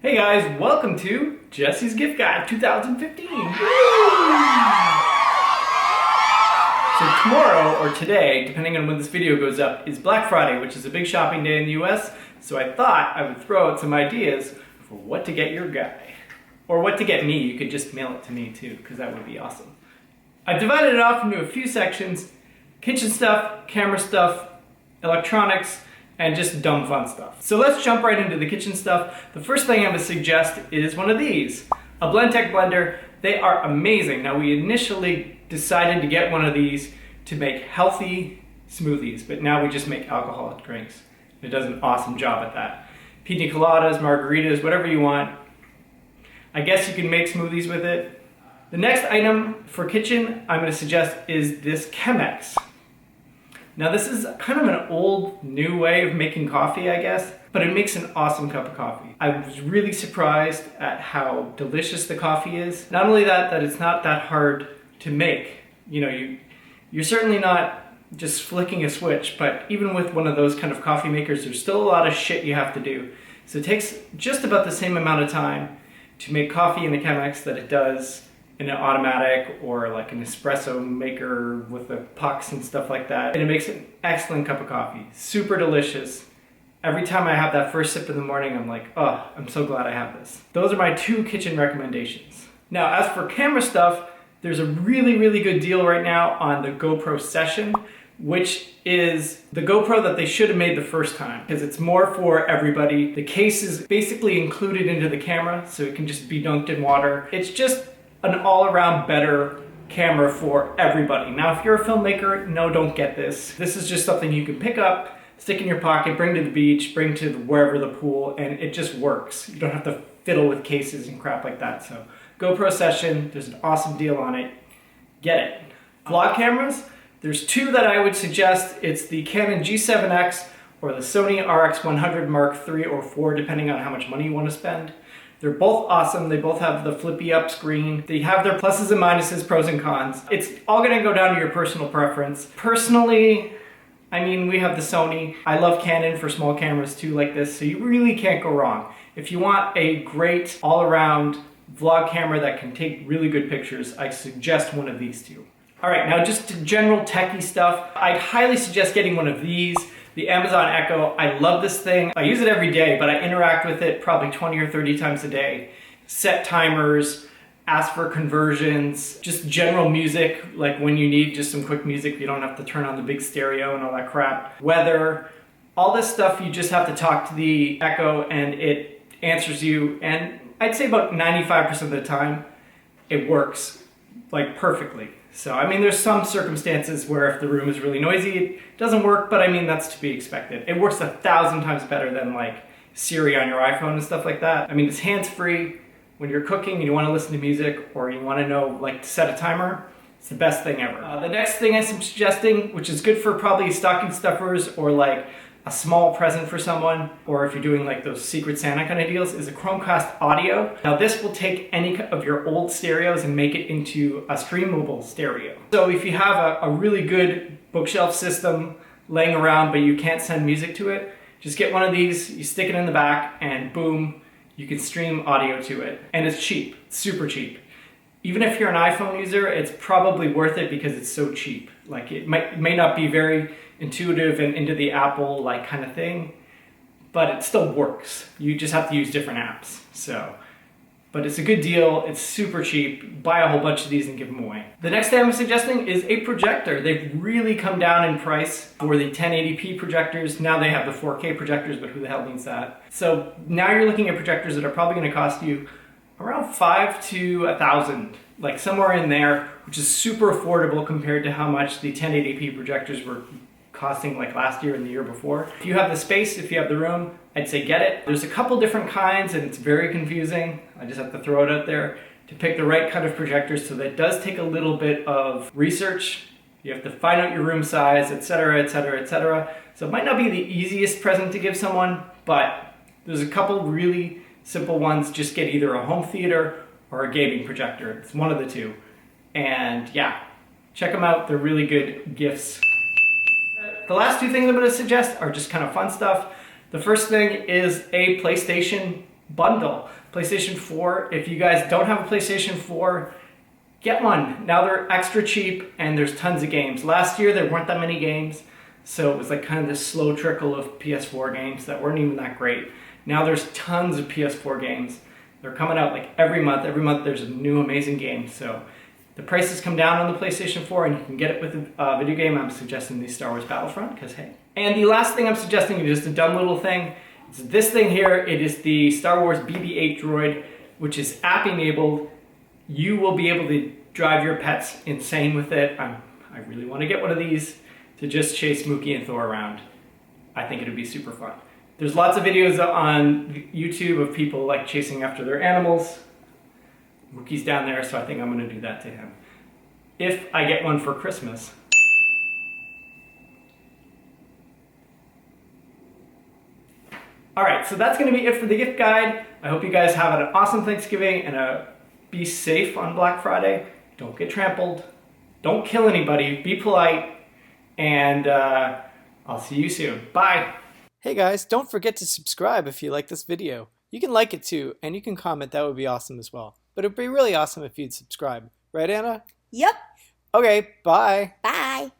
Hey guys, welcome to Jesse's Gift Guide 2015. So tomorrow or today, depending on when this video goes up, is Black Friday, which is a big shopping day in the US. So I thought I would throw out some ideas for what to get your guy. Or what to get me. You could just mail it to me too, because that would be awesome. I've divided it off into a few sections: kitchen stuff, camera stuff, electronics, and just dumb fun stuff. So let's jump right into the kitchen stuff. The first thing I'm going to suggest is one of these, a Blendtec blender. They are amazing. Now, we initially decided to get one of these to make healthy smoothies, but now we just make alcoholic drinks. It does an awesome job at that. Pina coladas, margaritas, whatever you want. I guess you can make smoothies with it. The next item for kitchen I'm going to suggest is this Chemex. Now this is kind of an old, new way of making coffee, I guess, but it makes an awesome cup of coffee. I was really surprised at how delicious the coffee is. Not only that it's not that hard to make. You know, you're certainly not just flicking a switch, but even with one of those kind of coffee makers, there's still a lot of shit you have to do. So it takes just about the same amount of time to make coffee in a Chemex that it does in an automatic or like an espresso maker with the pucks and stuff like that. And it makes an excellent cup of coffee. Super delicious. Every time I have that first sip in the morning, I'm like, oh, I'm so glad I have this. Those are my two kitchen recommendations. Now, as for camera stuff, there's a really, really good deal right now on the GoPro Session, which is the GoPro that they should have made the first time, because it's more for everybody. The case is basically included into the camera, so it can just be dunked in water. It's just an all-around better camera for everybody. Now, if you're a filmmaker, no, don't get this. This is just something you can pick up, stick in your pocket, bring to the beach, bring to wherever the pool, and it just works. You don't have to fiddle with cases and crap like that. So GoPro Session, there's an awesome deal on it. Get it. Vlog cameras, there's two that I would suggest. It's the Canon G7X or the Sony RX100 Mark III or 4, depending on how much money you want to spend. They're both awesome. They both have the flippy up screen. They have their pluses and minuses, pros and cons. It's all gonna go down to your personal preference. Personally, I mean, we have the Sony. I love Canon for small cameras too, like this, so you really can't go wrong. If you want a great all-around vlog camera that can take really good pictures, I suggest one of these two. All right, now just general techie stuff. I'd highly suggest getting one of these. The Amazon Echo. I love this thing. I use it every day, but I interact with it probably 20 or 30 times a day. Set timers, ask for conversions, just general music, like when you need just some quick music, you don't have to turn on the big stereo and all that crap. Weather, all this stuff, you just have to talk to the Echo and it answers you, and I'd say about 95% of the time, it works like perfectly. So, I mean, there's some circumstances where if the room is really noisy, it doesn't work, but I mean, that's to be expected. It works 1,000 times better than like Siri on your iPhone and stuff like that. I mean, it's hands-free. When you're cooking and you want to listen to music or you want to know, like, to set a timer, it's the best thing ever. The next thing I'm suggesting, which is good for probably stocking stuffers or like a small present for someone, or if you're doing like those Secret Santa kind of deals, is a Chromecast audio. Now this will take any of your old stereos and make it into a streamable stereo. So if you have a really good bookshelf system laying around but you can't send music to it, just get one of these, you stick it in the back, and boom, you can stream audio to it. And it's cheap, it's super cheap. Even if you're an iPhone user, it's probably worth it because it's so cheap. Like, it may not be very intuitive and into the Apple like kind of thing, but it still works. You just have to use different apps. So, but it's a good deal. It's super cheap. Buy a whole bunch of these and give them away. The next thing I'm suggesting is a projector. They've really come down in price for the 1080p projectors. Now they have the 4K projectors, but who the hell needs that? So now you're looking at projectors that are probably going to cost you around $5,000 to $1,000, like somewhere in there, which is super affordable compared to how much the 1080p projectors were costing like last year and the year before. If you have the space, if you have the room, I'd say get it. There's a couple different kinds and it's very confusing. I just have to throw it out there to pick the right kind of projectors, so that does take a little bit of research. You have to find out your room size, etc., etc., etc. So it might not be the easiest present to give someone, but there's a couple really simple ones. Just get either a home theater or a gaming projector. It's one of the two. And yeah, check them out. They're really good gifts. The last two things I'm going to suggest are just kind of fun stuff. The first thing is a PlayStation bundle. PlayStation 4, if you guys don't have a PlayStation 4, get one. Now they're extra cheap and there's tons of games. Last year there weren't that many games, so it was like kind of this slow trickle of PS4 games that weren't even that great. Now there's tons of PS4 games. They're coming out like every month. Every month there's a new amazing game. So the prices come down on the PlayStation 4 and you can get it with a video game. I'm suggesting the Star Wars Battlefront, because hey. And the last thing I'm suggesting is just a dumb little thing. It's this thing here. It is the Star Wars BB8 Droid, which is app enabled. You will be able to drive your pets insane with it. I really want to get one of these to just chase Mookie and Thor around. I think it'd be super fun. There's lots of videos on YouTube of people like chasing after their animals. Mookie's down there, so I think I'm going to do that to him. If I get one for Christmas. Alright, so that's going to be it for the gift guide. I hope you guys have an awesome Thanksgiving and be safe on Black Friday. Don't get trampled. Don't kill anybody. Be polite. And I'll see you soon. Bye. Hey guys, don't forget to subscribe if you like this video. You can like it too, and you can comment, that would be awesome as well. But it'd be really awesome if you'd subscribe. Right, Anna? Yep. Okay, bye. Bye.